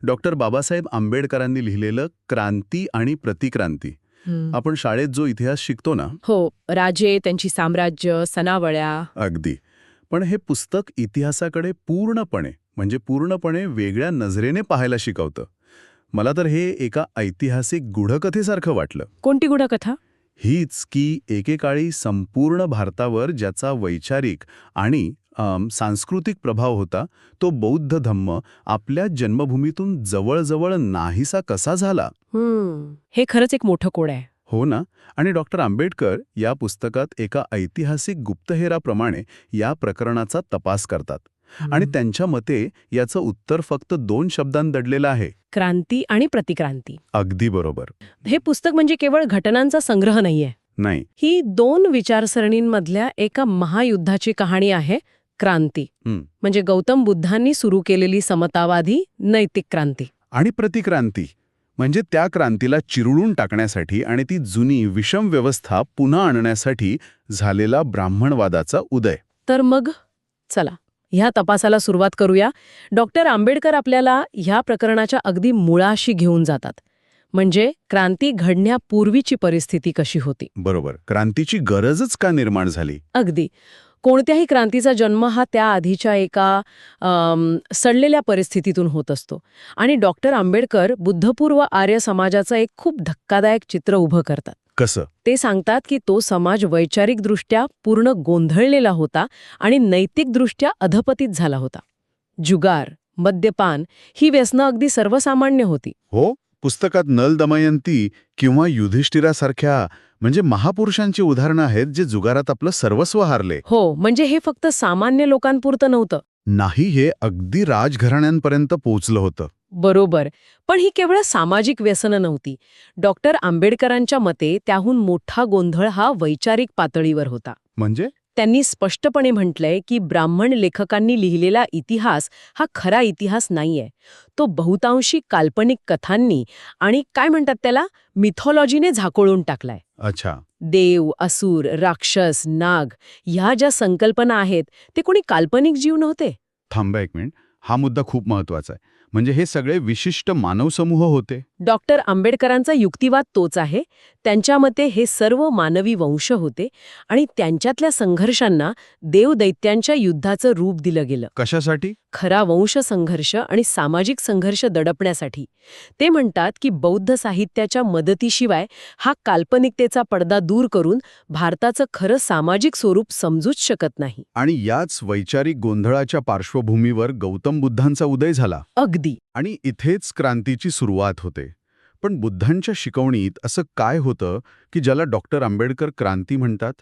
Doctor Babasaheb आंबेडकरांनी लिहिलेलं क्रांती आणि प्रतिक्रांती. आपण शाळेत जो इतिहास शिकतो ना. हो, राजे, त्यांची साम्राज्य, सनावळ्या. अगदी. पण हे पुस्तक इतिहासाकडे पूर्णपणे वेगळ्या नजरेने पाहायला शिकवतं. मला तर हे एका ऐतिहासिक गूढकथेसारखं वाटलं. कोणती गूढकथा? हीच की एकेकाळी संपूर्ण भारतावर ज्याचा वैचारिक आणि सांस्कृतिक प्रभाव होता, तो बौद्ध धम्म आपल्या जन्मभूमीतून जवळजवळ नाहीसा कसा झाला. हे खरंच एक मोठं कोड आहे. हो ना. आणि डॉक्टर आंबेडकर या पुस्तकात एका ऐतिहासिक गुप्तहेराप्रमाणे या प्रकरणाचा तपास करतात. आणि त्यांच्या मते याचं उत्तर फक्त 2 शब्दांत दडलेलं आहे: क्रांती आणि प्रतिक्रांती. अगदी बरोबर. हे पुस्तक म्हणजे केवळ घटनांचा संग्रह नाहीये. नाही. ही 2 विचारसरणींमधल्या एका महायुद्धाची कहाणी आहे. क्रांती म्हणजे गौतम बुद्धांनी सुरू केलेली समतावादी नैतिक क्रांती. आणि प्रतिक्रांती म्हणजे त्या क्रांतीला चिरडून टाकण्यासाठी आणि ती जुनी विषम व्यवस्था पुन्हा आणण्यासाठी झालेला ब्राह्मणवादाचा उदय. तर मग चला ह्या तपासाला सुरुवात करूया. डॉक्टर आंबेडकर आपल्याला ह्या प्रकरणाच्या अगदी मुळाशी घेऊन जातात. म्हणजे क्रांती घडण्यापूर्वीची परिस्थिती कशी होती. बरोबर. क्रांतीची गरजच का निर्माण झाली. अगदी. कोणत्याही क्रांतीचा जन्म हा त्या आधीच्या एका सडलेल्या परिस्थितीतून होत असतो. आणि डॉक्टर आंबेडकर बुद्धपूर्व आर्य समाजाचं एक खूप धक्कादायक चित्र उभं करतात. कसं? ते सांगतात की तो समाज वैचारिकदृष्ट्या पूर्ण गोंधळलेला होता आणि नैतिकदृष्ट्या अधपतित झाला होता. जुगार, मद्यपान ही व्यसनं अगदी सर्वसामान्य होती. हो. पुस्तकात नल दमयंती किंवा युधिष्ठिरासारख्या म्हणजे महापुरुषांची उदाहरणं आहेत जे जुगारात आपलं सर्वस्व हारले. हो, म्हणजे हे फक्त सामान्य लोकांपुरतं नव्हतं. नाही, हे अगदी राजघराण्यांपर्यंत पोहोचलं होतं. बरोबर. पण ही केवळ सामाजिक व्यसनं नव्हती. डॉक्टर आंबेडकरांच्या मते त्याहून मोठा गोंधळ हा वैचारिक पातळीवर होता. म्हणजे त्यांनी स्पष्टपणे म्हटलंय की ब्राह्मण लेखकांनी लिहिलेला इतिहास हा खरा इतिहास नाहीये. तो बहुतांशी काल्पनिक कथांनी आणि काय म्हणतात त्याला मिथॉलॉजीने झाकोळून टाकलाय. अच्छा. देव, असुर, राक्षस, नाग ह्या ज्या संकल्पना आहेत ते कोणी काल्पनिक जीव नव्हते. थांबा एक मिनिट. हा मुद्दा खूप महत्वाचा आहे. म्हणजे हे सगळे विशिष्ट मानवसमूह होते. डॉक्टर आंबेडकरांचा युक्तिवाद तोच आहे. त्यांच्या मते हे सर्व मानवी वंश होते आणि त्यांच्यातल्या संघर्षांना देवदैत्यांच्या युद्धाचं रूप दिलं गेलं. कशासाठी? खरा वंश संघर्ष आणि सामाजिक संघर्ष दडपण्यासाठी. ते म्हणतात की बौद्ध साहित्याच्या मदतीशिवाय हा काल्पनिकतेचा पडदा दूर करून भारताचं खरं सामाजिक स्वरूप समजूच शकत नाही. आणि याच वैचारिक गोंधळाच्या पार्श्वभूमीवर गौतम बुद्धांचा उदय झाला. अगदी. आणि इथेच क्रांतीची सुरुवात होते. पण बुद्धांच्या शिकवणीत असं काय होतं की ज्याला डॉक्टर आंबेडकर क्रांती म्हणतात?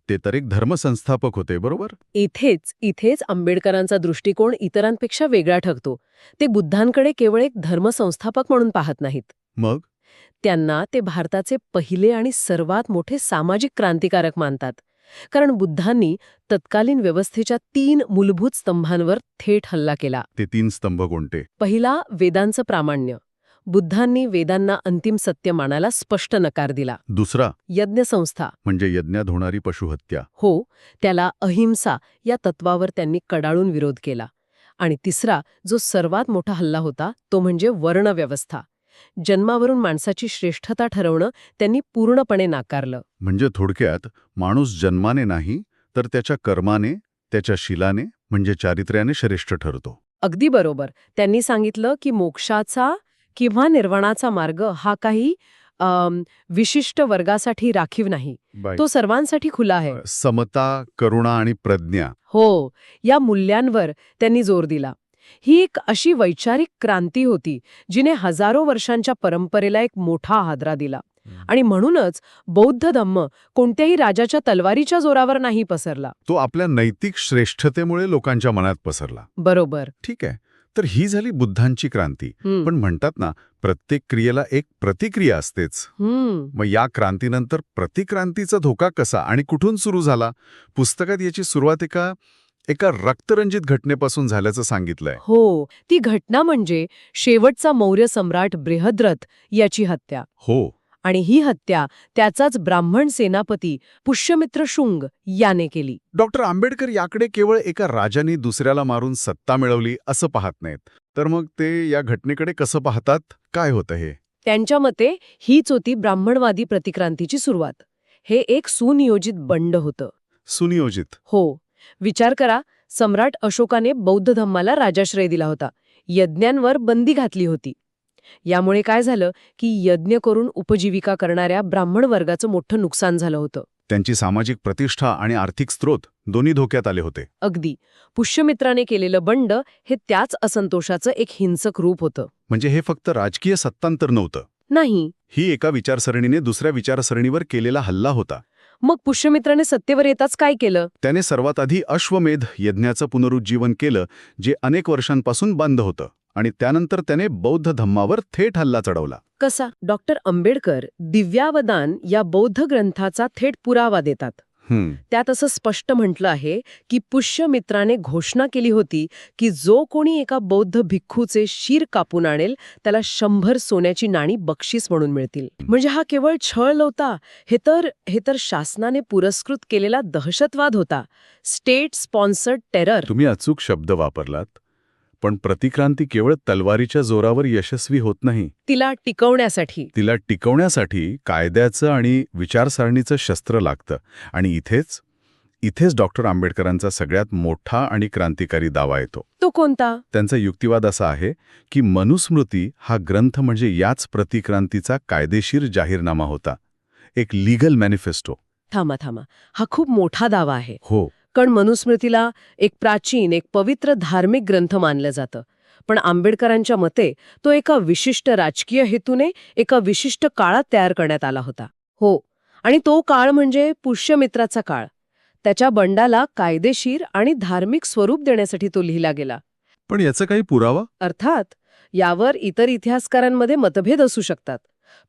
ते तर एक धर्मसंस्थापक होते, बरोबर? इथेच आंबेडकरांचा दृष्टिकोन इतरांपेक्षा वेगळा ठरतो. ते बुद्धांकडे केवळ एक धर्मसंस्थापक म्हणून पाहत नाहीत. मग त्यांना ते भारताचे पहिले आणि सर्वात मोठे सामाजिक क्रांतिकारक मानतात. कारण बुद्धांनी तत्कालीन व्यवस्थेच्या 3 मूलभूत स्तंभांवर थेट हल्ला केला. ते 3 स्तंभ कोणते? पहिला, वेदांचं प्रामाण्य. बुद्धांनी वेदांना अंतिम सत्य मानायला स्पष्ट नकार दिला. दुसरा, यज्ञसंस्था म्हणजे यज्ञात होणारी पशुहत्या. हो, त्याला अहिंसा या तत्वावर त्यांनी कडाळून विरोध केला. आणि तिसरा, जो सर्वात मोठा हल्ला होता, तो म्हणजे वर्णव्यवस्था. जन्मावरून माणसाची श्रेष्ठता ठरवणं त्यांनी पूर्णपणे नाकारलं. म्हणजे थोडक्यात माणूस जन्माने नाही तर त्याच्या कर्माने, त्याच्या शीलाने म्हणजे चारित्र्याने श्रेष्ठ ठरतो. अगदी बरोबर. त्यांनी सांगितलं की मोक्षाचा किंवा निर्वाणाचा मार्ग हा काही विशिष्ट वर्गासाठी राखीव नाही. तो सर्वांसाठी खुला आहे. समता, करुणा आणि प्रज्ञा. हो, या मूल्यांवर त्यांनी जोर दिला. ही एक अशी वैचारिक क्रांती होती जिने हजारो वर्षांच्या परंपरेला एक मोठा हादरा दिला. आणि म्हणूनच बौद्ध धम्म कोणत्याही राजाच्या तलवारीच्या जोरावर नाही पसरला. तो आपल्या नैतिक श्रेष्ठतेमुळे लोकांच्या मनात पसरला. बरोबर. ठीक आहे. तर ही झाली बुद्धांची क्रांती. पण म्हणतात ना, प्रत्येक क्रियेला एक प्रतिक्रिया असतेच. मग या क्रांतीनंतर प्रतिक्रांतीचा धोका कसा आणि कुठून सुरू झाला? पुस्तकात याची सुरुवात एका रक्तरंजित घटनेपासून झाल्याचं सांगितलंय. हो, ती घटना म्हणजे शेवटचा मौर्य सम्राट बृहद्रथ याची हत्या. हो. आणि ही हत्या त्याचाच ब्राह्मण सेनापती पुष्यमित्र शुंग याने केली. डॉक्टर आंबेडकर याकडे केवळ एका राजाने दुसऱ्याला मारून सत्ता मिळवली असं पाहत नाहीत, तर मग ते या घटनेकडे कसं पाहतात? काय होतं हे? त्यांच्या मते हीच होती ब्राह्मणवादी प्रतिक्रांतीची सुरुवात. हे एक सुनियोजित बंड होतं. सुनियोजित. हो. विचार करा, सम्राट अशोकाने बौद्ध धम्माला राजाश्रय दिला होता. यज्ञांवर बंदी घातली होती. यामुळे काय झालं की यज्ञ करून उपजीविका करणाऱ्या ब्राह्मण वर्गाचं मोठं नुकसान झालं होतं. त्यांची सामाजिक प्रतिष्ठा आणि आर्थिक स्रोत दोन्ही धोक्यात आले होते. अगदी. पुष्यमित्राने केलेलं बंड हे त्याच असंतोषाचं एक हिंसक रूप होतं. म्हणजे हे फक्त राजकीय सत्तांतर नव्हतं. नाही. ही एका विचारसरणीने दुसऱ्या विचारसरणीवर केलेला हल्ला होता. मग पुष्यमित्राने सत्तेवर येताच काय केलं? त्याने सर्वात आधी अश्वमेध यज्ञाचं पुनरुज्जीवन केलं, जे अनेक वर्षांपासून बंद होतं. आणि त्यानंतर त्याने बौद्ध धम्मावर थेट हल्ला चढवला. कसा? डॉक्टर आंबेडकर दिव्यावदान या बौद्ध ग्रंथाचा थेट पुरावा देतात. त्यात असं स्पष्ट म्हटलं आहे की पुष्यमित्राने घोषणा केली होती की जो कोणी एका बौद्ध भिक्खूचे शिर कापून आणेल त्याला 100 सोन्याची नाणी बक्षीस म्हणून मिळतील. म्हणजे हा केवळ छळ नव्हता, हे तर शासनाने पुरस्कृत केलेला दहशतवाद होता. State sponsored terror. तुम्ही अचूक शब्द वापरलात. पण प्रतिक्रांती केवळ तलवारीच्या जोरावर यशस्वी होत नाही. तिला टिकवण्यासाठी कायद्याचं आणि विचारसरणीचं शस्त्र लागतं. आणि इथेच डॉक्टर आंबेडकरांचा सगळ्यात मोठा आणि क्रांतिकारी दावा येतो. तो कोणता? त्यांचा युक्तिवाद असा आहे की मनुस्मृती हा ग्रंथ म्हणजे याच प्रतिक्रांतीचा कायदेशीर जाहीरनामा होता, एक लीगल मॅनिफेस्टो. थांबा. हा खूप मोठा दावा आहे. हो. कारण मनुस्मृतीला एक प्राचीन, एक पवित्र धार्मिक ग्रंथ मानलं जातं. पण आंबेडकरांच्या मते तो एका विशिष्ट राजकीय हेतूने एका विशिष्ट काळात तयार करण्यात आला होता. हो. आणि तो काळ म्हणजे पुष्यमित्राचा काळ. त्याच्या बंडाला कायदेशीर आणि धार्मिक स्वरूप देण्यासाठी तो लिहिला गेला. पण याचा काही पुरावा? अर्थात यावर इतर इतिहासकारांमध्ये मतभेद असू शकतात.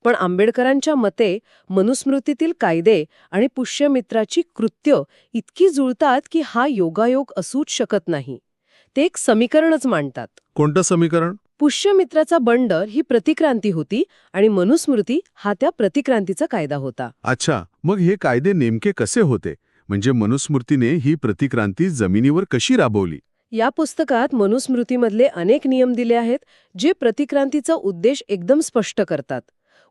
पण आंबेडकरांच्या मते मनुस्मृतीतील कायदे आणि पुष्यमित्राची कृत्य इतकी जुळतात की हा योगायोग असूच शकत नाही. ते एक समीकरणच मांडतात. कोणतं समीकरण? पुष्यमित्राचा बंड ही प्रतिक्रांती होती आणि मनुस्मृती हा त्या प्रतिक्रांतीचा कायदा होता. अच्छा, मग हे कायदे नेमके कसे होते? म्हणजे मनुस्मृतीने ही प्रतिक्रांती जमिनीवर कशी राबवली? या पुस्तकात मनुस्मृतीमधले अनेक नियम दिले आहेत जे प्रतिक्रांतीचा उद्देश एकदम स्पष्ट करतात.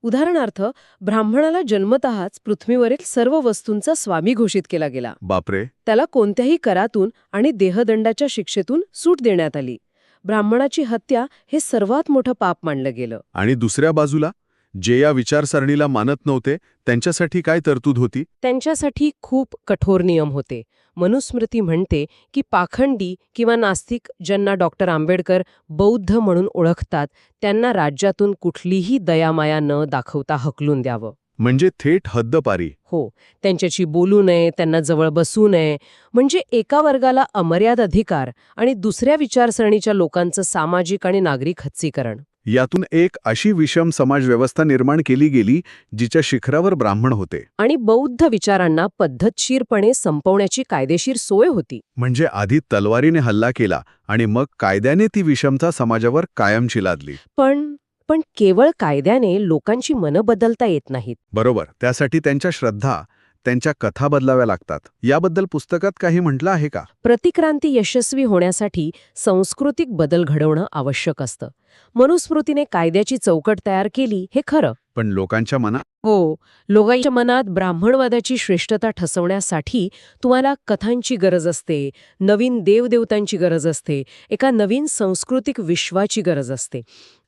उदाहरणार्थ, ब्राह्मणाला जन्मतःच पृथ्वीवरील सर्व वस्तूंचा स्वामी घोषित केला गेला. बापरे. त्याला कोणत्याही करातून आणि देहदंडाच्या शिक्षेतून सूट देण्यात आली. ब्राह्मणाची हत्या हे सर्वात मोठं पाप मानलं गेलं. आणि दुसऱ्या बाजूला जे या विचारसरणीला मानत नव्हते त्यांच्यासाठी काय तरतूद होती? त्यांच्यासाठी खूप कठोर नियम होते. मनुस्मृती म्हणते की पाखंडी किंवा नास्तिक, ज्यांना डॉक्टर आंबेडकर बौद्ध म्हणून ओळखतात, त्यांना राज्यातून कुठलीही दयामाया न दाखवता हकलून द्यावं. म्हणजे थेट हद्दपारी. हो. त्यांच्याशी बोलू नये, त्यांना जवळ बसू नये. म्हणजे एका वर्गाला अमर्याद अधिकार आणि दुसऱ्या विचारसरणीच्या लोकांचं सामाजिक आणि नागरिक खच्चीकरण. यातून एक अशी विषम समाजव्यवस्था निर्माण केली गेली जिच्या शिखरावर ब्राह्मण होते. आणि बौद्ध विचारांना पद्धतशीरपणे संपवण्याची कायदेशीर सोय होती. म्हणजे आधी तलवारीने हल्ला केला आणि मग कायद्याने ती विषमता समाजावर कायमची लादली. पण केवळ कायद्याने लोकांची मनं बदलता येत नाहीत. बरोबर. त्यासाठी त्यांच्या श्रद्धा, त्यांच्या कथा बदलाव्या लागतात. याबद्दल पुस्तकात काही म्हटलं आहे का? प्रतिक्रांती यशस्वी होण्यासाठी सांस्कृतिक बदल घडवणं आवश्यक असतं. मनुस्मृतीने कायद्याची चौकट तयार केली हे खरं. पण लोकांच्या मनात? हो. लोकांच्या मनात ब्राह्मणवादाची श्रेष्ठता ठसवण्यासाठी तुम्हाला कथांची गरज असते, नवीन देवदेवतांची गरज असते, एका नवीन सांस्कृतिक विश्वाची गरज असते.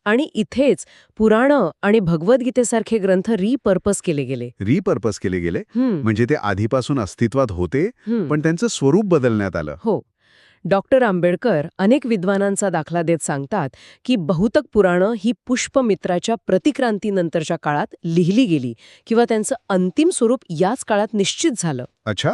आणि इथेच पुराणं आणि भगवद्गीतेसारखे ग्रंथ रिपर्पज केले गेले. म्हणजे ते आधीपासून अस्तित्वात होते, पण त्यांचं स्वरूप बदलण्यात आलं. हो. डॉक्टर आंबेडकर अनेक विद्वानांचा दाखला देत सांगतात की बहुतक पुराणं ही पुष्यमित्राच्या प्रतिक्रांतीनंतरच्या काळात लिहिली गेली किंवा त्यांचं अंतिम स्वरूप याच काळात निश्चित झालं. अच्छा.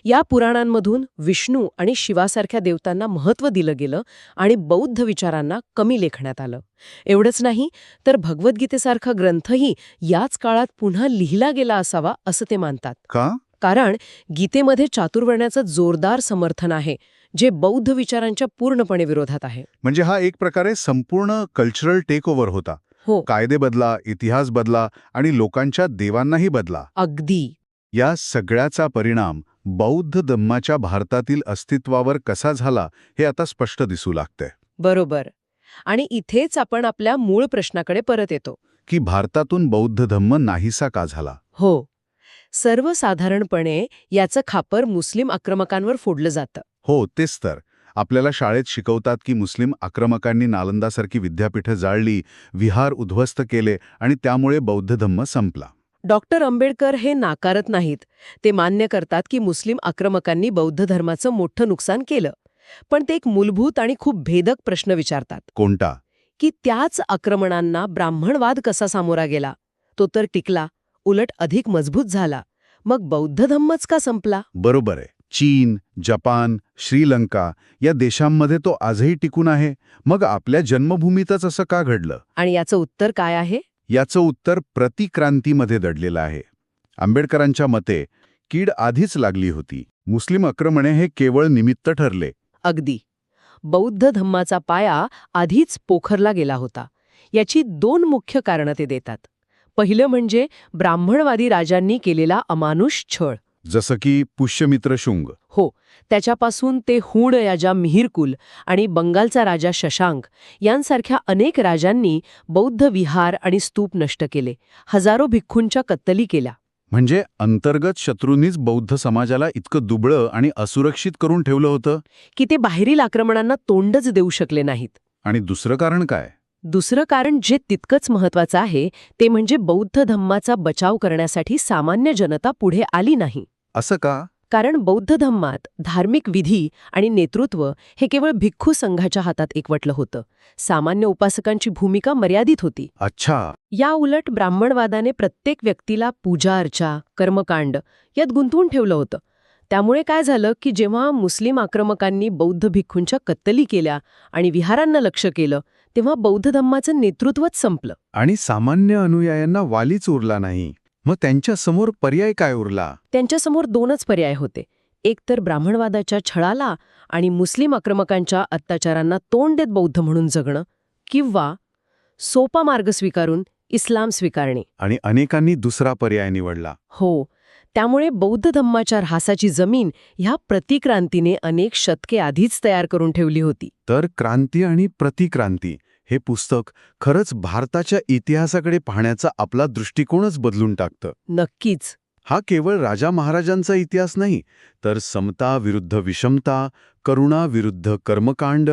या पुराणांमधून विष्णू आणि शिवासारख्या देवतांना महत्त्व दिलं गेलं आणि बौद्ध विचारांना कमी लेखण्यात आलं. एवढंच नाही तर भगवद्गीतेसारखा ग्रंथही याच काळात पुन्हा लिहिला गेला असावा असं ते मानतात. का? कारण गीतेमध्ये चातुर्वर्ण्याचं जोरदार समर्थन आहे, जे बौद्ध विचारांच्या पूर्णपणे विरोधात आहे. म्हणजे हा एक प्रकारे संपूर्ण कल्चरल टेकओव्हर होता. हो. कायदे बदला, इतिहास बदला आणि लोकांच्या देवांनाही बदला. अगदी. या सगळ्याचा परिणाम बौद्ध धम्माच्या भारतातील अस्तित्वावर कसा झाला हे आता स्पष्ट दिसू लागतंय. बरोबर. आणि इथेच आपण आपल्या मूळ प्रश्नाकडे परत येतो. की भारतातून बौद्ध धम्म नाहीसा का झाला? हो, सर्वसाधारणपणे याचं खापर मुस्लिम आक्रमकांवर फोडलं जातं. हो, तेच तर. आपल्याला शाळेत शिकवतात की मुस्लिम आक्रमकांनी नालंदासारखी विद्यापीठं जाळली, विहार उद्ध्वस्त केले आणि त्यामुळे बौद्ध धम्म संपला. डॉक्टर आंबेडकर हे नाकारत नाहीत. ते मान्य करतात की मुस्लिम आक्रमकांनी बौद्ध धर्माचं मोठं नुकसान केलं. पण ते एक मूलभूत आणि खूप भेदक प्रश्न विचारतात कोणता? की त्याच आक्रमणांना ब्राह्मणवाद कसा सामोरा गेला. तो तर टिकला, उलट अधिक मजबूत झाला. मग बौद्ध धम्मच का संपला? बरोबर आहे. चीन, जपान, श्रीलंका या देशांमध्ये तो आजही टिकून आहे. मग आपल्या जन्मभूमीतच असं का घडलं? आणि याचं उत्तर काय आहे? याचं उत्तर प्रतिक्रांतीमध्ये दडलेलं आहे. आंबेडकरांच्या मते कीड आधीच लागली होती. मुस्लिम आक्रमणे हे केवळ निमित्त ठरले. अगदी. बौद्ध धम्माचा पाया आधीच पोखरला गेला होता. याची 2 मुख्य कारणं ते देतात. पहिलं म्हणजे ब्राह्मणवादी राजांनी केलेला अमानुष छळ. जसं की पुष्यमित्र शुंग. हो, त्याच्यापासून ते हुण राजा मिहिरकुल आणि बंगालचा राजा शशांक यांसारख्या अनेक राजांनी बौद्ध विहार आणि स्तूप नष्ट केले. हजारो भिक्खूंच्या कत्तली केल्या. म्हणजे अंतर्गत शत्रूंनीच बौद्ध समाजाला इतकं दुबळं आणि असुरक्षित करून ठेवलं होतं. की ते बाहेरील आक्रमणांना तोंडच देऊ शकले नाहीत. आणि दुसरं कारण काय? दुसरं कारण जे तितकंच महत्वाचं आहे ते म्हणजे बौद्ध धम्माचा बचाव करण्यासाठी सामान्य जनता पुढे आली नाही. असं का? कारण बौद्ध धम्मात धार्मिक विधी आणि नेतृत्व हे केवळ भिक्खू संघाच्या हातात एकवटलं होतं. सामान्य उपासकांची भूमिका मर्यादित होती. अच्छा. या उलट ब्राह्मणवादाने प्रत्येक व्यक्तीला पूजा अर्चा, कर्मकांड यात गुंतवून ठेवलं होतं. त्यामुळे काय झालं की जेव्हा मुस्लिम आक्रमकांनी बौद्ध भिक्खूंच्या कत्तली केल्या आणि विहारांना लक्ष केलं, तेव्हा बौद्ध धम्माचं नेतृत्वच संपलं. आणि सामान्य अनुयायांना वालीच उरला नाही. मग त्यांच्यासमोर पर्याय काय उरला? त्यांच्यासमोर 2च पर्याय होते. एक तर ब्राह्मणवादाच्या छळाला आणि मुस्लिम आक्रमकांच्या अत्याचारांना तोंड देत बौद्ध म्हणून जगणं, किंवा सोपा मार्ग स्वीकारून इस्लाम स्वीकारणे. आणि अनेकांनी दुसरा पर्याय निवडला. हो, त्यामुळे बौद्ध धम्माच्या ऱ्हासाची जमीन ह्या प्रतिक्रांतीने अनेक शतके आधीच तयार करून ठेवली होती. तर क्रांती आणि प्रतिक्रांती हे पुस्तक खरंच भारताच्या इतिहासाकडे पाहण्याचा आपला दृष्टिकोनच बदलून टाकतं. नक्कीच. हा केवळ राजा महाराजांचा इतिहास नाही, तर समता विरुद्ध विषमता, करुणा विरुद्ध कर्मकांड,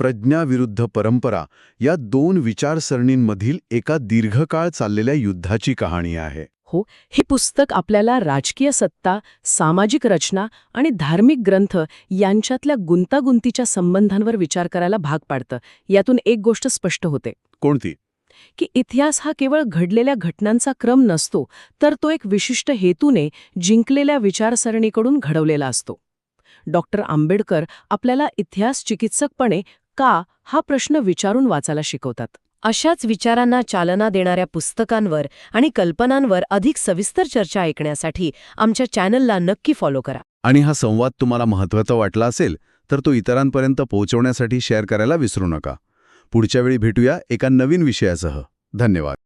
प्रज्ञा विरुद्ध परंपरा या 2 विचारसरणींमधील एका दीर्घकाळ चाललेल्या युद्धाची कहाणी आहे. हो, हे पुस्तक आपल्याला राजकीय सत्ता, सामाजिक रचना आणि धार्मिक ग्रंथ यांच्यातल्या गुंतागुंतीच्या संबंधांवर विचार करायला भाग पाडतं. यातून एक गोष्ट स्पष्ट होते. कोणती? की इतिहास हा केवळ घडलेल्या घटनांचा क्रम नसतो, तर तो एक विशिष्ट हेतूने जिंकलेल्या विचारसरणीकडून घडवलेला असतो. डॉक्टर आंबेडकर आपल्याला इतिहास चिकित्सकपणे का हा प्रश्न विचारून वाचायला शिकवतात. अशाच विचारांना चालना देणाऱ्या पुस्तकांवर आणि कल्पनांवर अधिक सविस्तर चर्चा ऐकण्यासाठी आमच्या चॅनलला नक्की फॉलो करा. आणि हा संवाद तुम्हाला महत्त्वाचा वाटला असेल तर तो इतरांपर्यंत पोहोचवण्यासाठी शेअर करायला विसरू नका. पुढच्या वेळी भेटूया एका नवीन विषयासह. धन्यवाद.